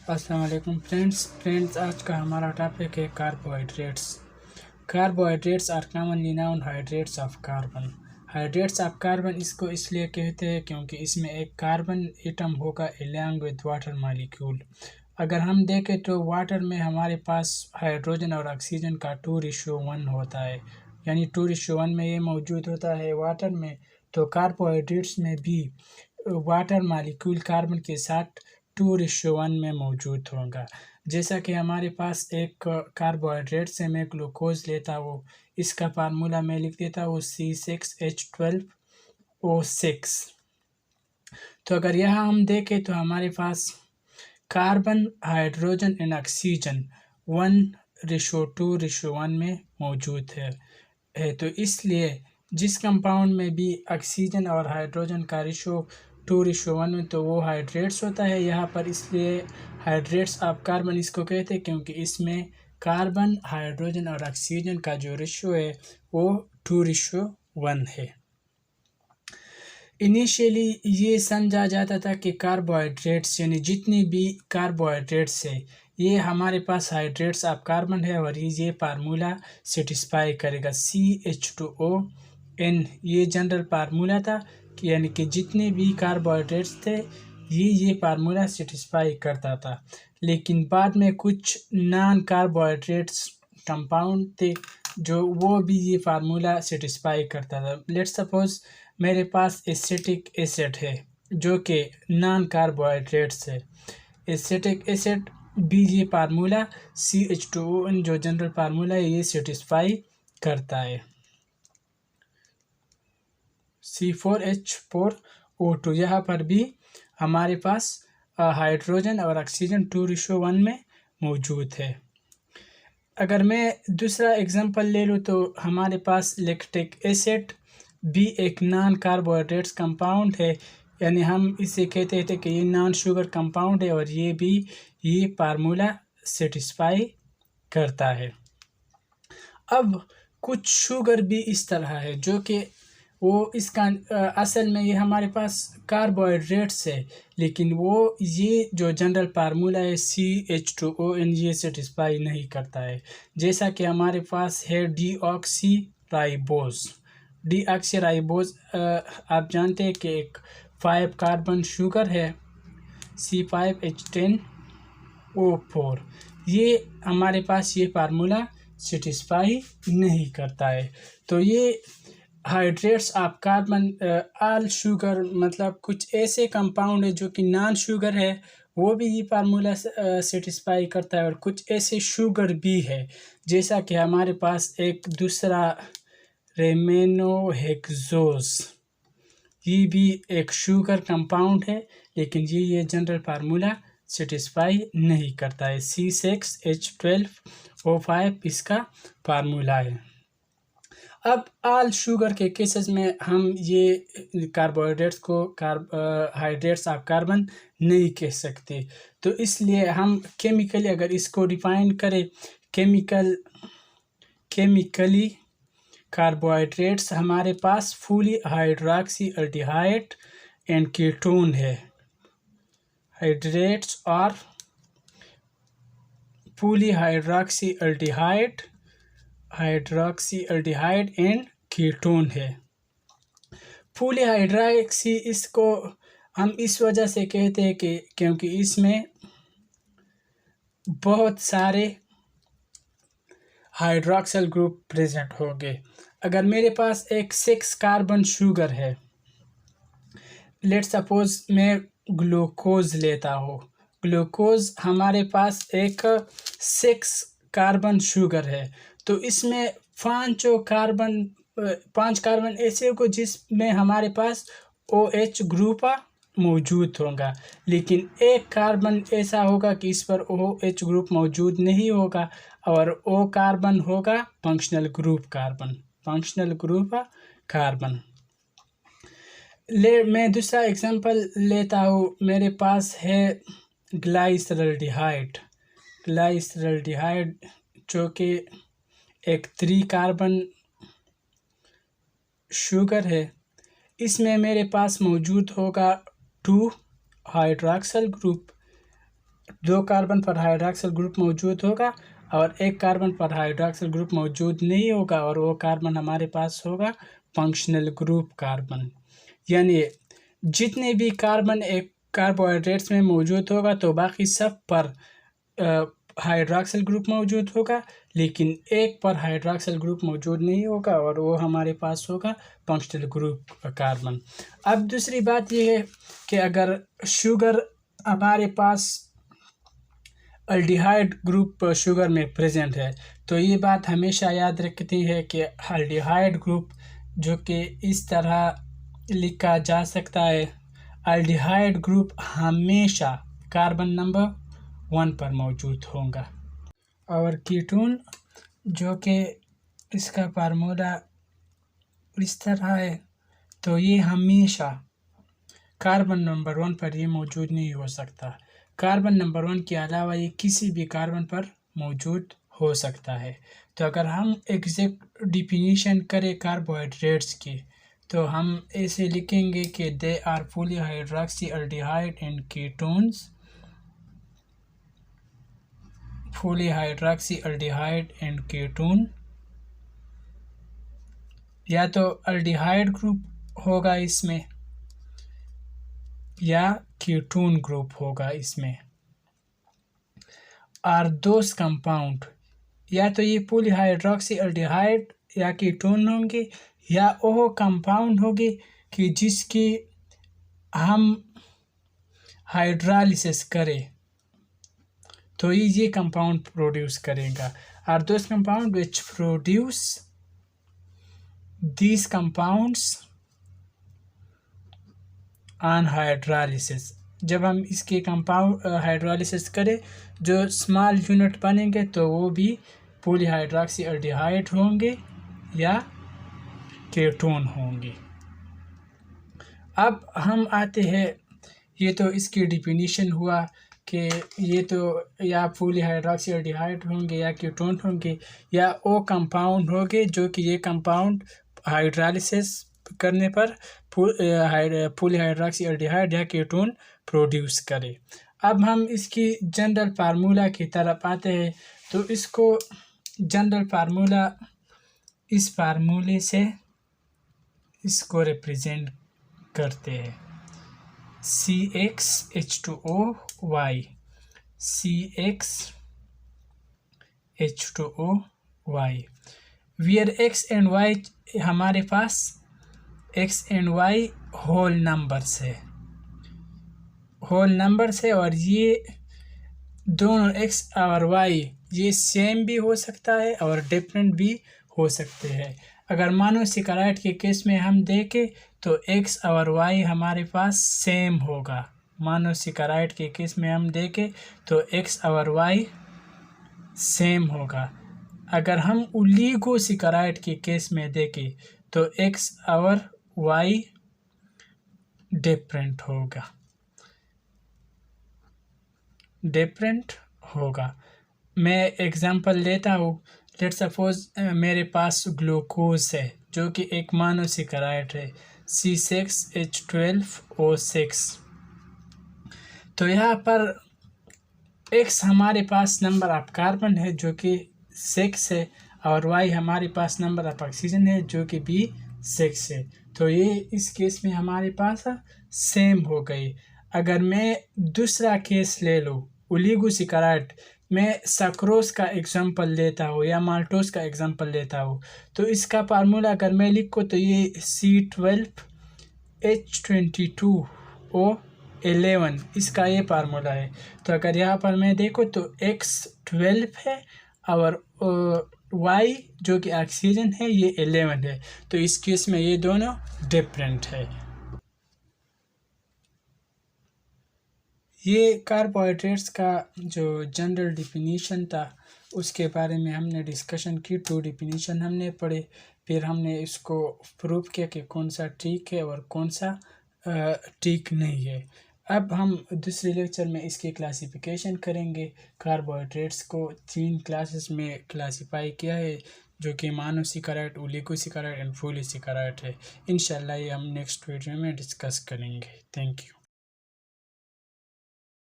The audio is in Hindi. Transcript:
अस्सलाम वालेकुम फ्रेंड्स, आज का हमारा टॉपिक है carbohydrates. Carbohydrates are commonly known hydrates of carbon. Hydrates of carbon इसको इसलिए कहते हैं क्योंकि इसमें एक कार्बन एटम होगा अलॉन्ग विद वाटर मॉलिक्यूल। अगर हम देखें तो वाटर में हमारे पास हाइड्रोजन और ऑक्सीजन का 2:1 होता है, यानी 2:1 में ये मौजूद होता है वाटर में। तो कार्बोहाइड्रेट्स में भी वाटर मॉलिक्यूल कार्बन के साथ 2:1 में मौजूद होगा। जैसा कि हमारे पास एक कार्बोहाइड्रेट से मैं ग्लूकोज लेता हूँ, इसका फार्मूला मैं लिख देता हूँ C6H12O6। तो अगर यहाँ हम देखें तो हमारे पास कार्बन, हाइड्रोजन एंड ऑक्सीजन 1:2:1 में मौजूद है। तो इसलिए जिस कंपाउंड में भी ऑक्सीजन और हाइड्रोजन का रेशो 2:1 में, तो वो हाइड्रेट्स होता है यहाँ पर। इसलिए हाइड्रेट्स ऑफ कार्बन इसको कहते हैं क्योंकि इसमें कार्बन, हाइड्रोजन और ऑक्सीजन का जो रेशो है वो 2:1 है। इनिशियली ये समझा जाता था कि कार्बोहाइड्रेट्स यानी जितनी भी कार्बोहाइड्रेट्स है ये हमारे पास हाइड्रेट्स ऑफ कार्बन है और ये फार्मूला सेटिस्फाई करेगा CH2ON। ये जनरल फार्मूला था कि यानी कि जितने भी कार्बोहाइड्रेट्स थे ये फार्मूला सेटिस्फाई करता था। लेकिन बाद में कुछ नॉन कार्बोहाइड्रेट्स कंपाउंड थे जो वो भी ये फार्मूला सेटिस्फाई करता था। लेट्स सपोज मेरे पास एसिटिक एसिड है जो कि नॉन कार्बोहाइड्रेट्स है। एसिटिक एसिड भी ये फार्मूला CH2ON जो जनरल फार्मूला है ये सेटिस्फाई करता है। C4H4O2 यहाँ पर भी हमारे पास हाइड्रोजन और ऑक्सीजन 2:1 में मौजूद है। अगर मैं दूसरा एग्जांपल ले लूँ तो हमारे पास लैक्टिक एसिड भी एक नॉन कार्बोहाइड्रेट्स कंपाउंड है, यानी हम इसे कहते थे कि ये नॉन शुगर कंपाउंड है और ये भी ये फार्मूला सेटिस्फाई करता है। अब कुछ शुगर भी इस तरह है जो कि वो इसका असल में ये हमारे पास कार्बोहाइड्रेट्स है, लेकिन वो ये जो जनरल फार्मूला है CH2ON ये सेटिस्फाई नहीं करता है। जैसा कि हमारे पास है डीऑक्सीराइबोज। डीऑक्सीराइबोज आप जानते हैं कि एक 5 कार्बन शुगर है C5H10O4। ये हमारे पास ये फार्मूला सेटिस्फाई नहीं करता है। तो ये hydrates of carbon all sugar मतलब कुछ ऐसे कंपाउंड है जो कि नॉन शुगर है वो भी ये फार्मूला सेटिस्फाई करता है, और कुछ ऐसे शुगर भी है जैसा कि हमारे पास एक दूसरा रेमेनोहेक्सोज, ये भी एक शुगर कंपाउंड है लेकिन ये जनरल फार्मूला सेटिस्फाई नहीं करता है। C6H12O5 इसका फार्मूला है। अब ऑल शुगर के केसेस में हम ये कार्बोहाइड्रेट्स को हाइड्रेट्स ऑफ कार्बन नहीं कह सकते। तो इसलिए हम केमिकली अगर इसको डिफाइन करें, केमिकली कार्बोहाइड्रेट्स हमारे पास fully hydroxy aldehyde and ketone है। हाइड्रेट्स और fully hydroxy aldehyde and ketone है। फुली हाइड्रोक्सी इसको हम इस वजह से कहते हैं कि क्योंकि इसमें बहुत सारे हाइड्रोक्सिल ग्रुप प्रेजेंट होंगे। अगर मेरे पास एक 6 कार्बन शुगर है, लेट्स सपोज मैं ग्लूकोज लेता हूँ। ग्लूकोज हमारे पास एक 6 कार्बन शुगर है, तो इसमें 5 कार्बन ऐसे होगा जिसमें हमारे पास OH ग्रुप मौजूद होगा, लेकिन एक कार्बन ऐसा होगा कि इस पर OH ग्रुप मौजूद नहीं होगा और O कार्बन होगा फंक्शनल ग्रुप कार्बन। मैं दूसरा एग्जांपल लेता हूँ। मेरे पास है ग्लाइसरल्डिहाइड जो कि एक 3 कार्बन शुगर है। इसमें मेरे पास मौजूद होगा 2 हाइड्रोक्सिल ग्रुप 2 कार्बन पर हाइड्रॉक्सिल ग्रुप मौजूद होगा और 1 कार्बन पर हाइड्रॉक्सिल ग्रुप मौजूद नहीं होगा और वो कार्बन हमारे पास होगा फंक्शनल ग्रुप कार्बन। यानी जितने भी कार्बन एक कार्बोहाइड्रेट्स में मौजूद होगा तो बाकी सब पर हाइड्रॉक्सिल ग्रुप मौजूद होगा, लेकिन एक पर हाइड्रॉक्सिल ग्रुप मौजूद नहीं होगा और वो हमारे पास होगा फंक्शनल ग्रुप कार्बन। अब दूसरी बात ये है कि अगर शुगर हमारे पास अल्डिहाइड ग्रुप शुगर में प्रेजेंट है तो ये बात हमेशा याद रखती है कि अल्डिहाइड ग्रुप जो कि इस तरह लिखा जा सकता है, अल्डिहाइड ग्रुप हमेशा कार्बन नंबर 1 पर मौजूद होगा। और कीटोन जो कि इसका फार्मूला इस तरह है, तो ये हमेशा कार्बन नंबर 1 पर ये मौजूद नहीं हो सकता। कार्बन नंबर 1 के अलावा ये किसी भी कार्बन पर मौजूद हो सकता है। तो अगर हम एग्जैक्ट डिफिनीशन करें कार्बोहाइड्रेट्स की तो हम ऐसे लिखेंगे कि they are fully hydroxy aldehyde and ketones, fully hydroxy aldehyde and ketone, या तो अल्डिहाइड ग्रुप होगा इसमें या कीटोन ग्रुप होगा इसमें। आर दोस कंपाउंड, या तो ये पॉली हाइड्रॉक्सी अल्डिहाइड या कीटोन होंगे या वो कंपाउंड होंगे कि जिसकी हम हाइड्रोलिसिस करें तो ये कंपाउंड प्रोड्यूस करेगा। Are those compound which produce these compounds on hydrolysis, जब हम इसके कंपाउंड हाइड्रोलिसिस करें जो स्मॉल यूनिट बनेंगे तो वो भी पॉलीहाइड्रॉक्सी अल्डिहाइड होंगे या कीटोन होंगे। अब हम आते हैं, ये तो इसकी डिफिनीशन हुआ कि ये तो या पॉलीहाइड्रॉक्सी अल्डिहाइड होंगे या कीटोन होंगे या वो कंपाउंड होंगे जो कि ये कंपाउंड हाइड्रोलिसिस करने पर पॉलीहाइड्रॉक्सी अल्डिहाइड या कीटोन प्रोड्यूस करे। अब हम इसकी जनरल फार्मूला की तरफ आते हैं, तो इसको जनरल फार्मूला इस फार्मूले से इसको रिप्रेजेंट करते हैं, CxH2OY, CxH2OY, where x and y हमारे पास x एंड y होल नंबर्स है और ये दोनों x और y ये सेम भी हो सकता है और डिफरेंट भी हो सकते हैं। अगर मोनोसेकेराइड के केस में हम देखें तो x और y हमारे पास सेम होगा। मोनोसेकेराइड के केस में हम देखें तो x और y सेम होगा। अगर हम ओलिगोसेकेराइड के केस में देखें तो x और y डिफरेंट होगा। मैं एग्जांपल लेता हूँ, लेट्स सपोज मेरे पास ग्लूकोज है जो कि एक मोनोसेकेराइड है C6H12O6। तो यहाँ पर x हमारे पास नंबर ऑफ कार्बन है जो कि 6 है और y हमारे पास नंबर ऑफ ऑक्सीजन है जो कि भी 6 है। तो ये इस केस में हमारे पास सेम हो गई। अगर मैं दूसरा केस ले लूँ ओलिगोसेकेराइड, मैं सक्रोज का एग्जांपल लेता हूँ या माल्टोज का एग्जांपल लेता हूँ, तो इसका फार्मूला अगर मैं लिखूँ तो ये C12H22O11 इसका ये फार्मूला है। तो अगर यहाँ पर मैं देखूँ तो x 12 है और y जो कि ऑक्सीजन है ये 11 है। तो इस केस में ये दोनों डिफरेंट है। ये कार्बोहाइड्रेट्स का जो जनरल डिफिनीशन था उसके बारे में हमने डिस्कशन की। 2 डिफिनीशन हमने पढ़े, फिर हमने इसको प्रूव किया कि कौन सा ठीक है और कौन सा ठीक नहीं है। अब हम दूसरे लेक्चर में इसकी क्लासिफिकेशन करेंगे। कार्बोहाइड्रेट्स को 3 क्लासेस में क्लासिफाई किया है जो कि मोनोसेकेराइड, ओलिगोसेकेराइड एंड पॉलीसेकेराइड है। इंशाल्लाह ये हम नेक्स्ट वीडियो में डिस्कस करेंगे। Thank you.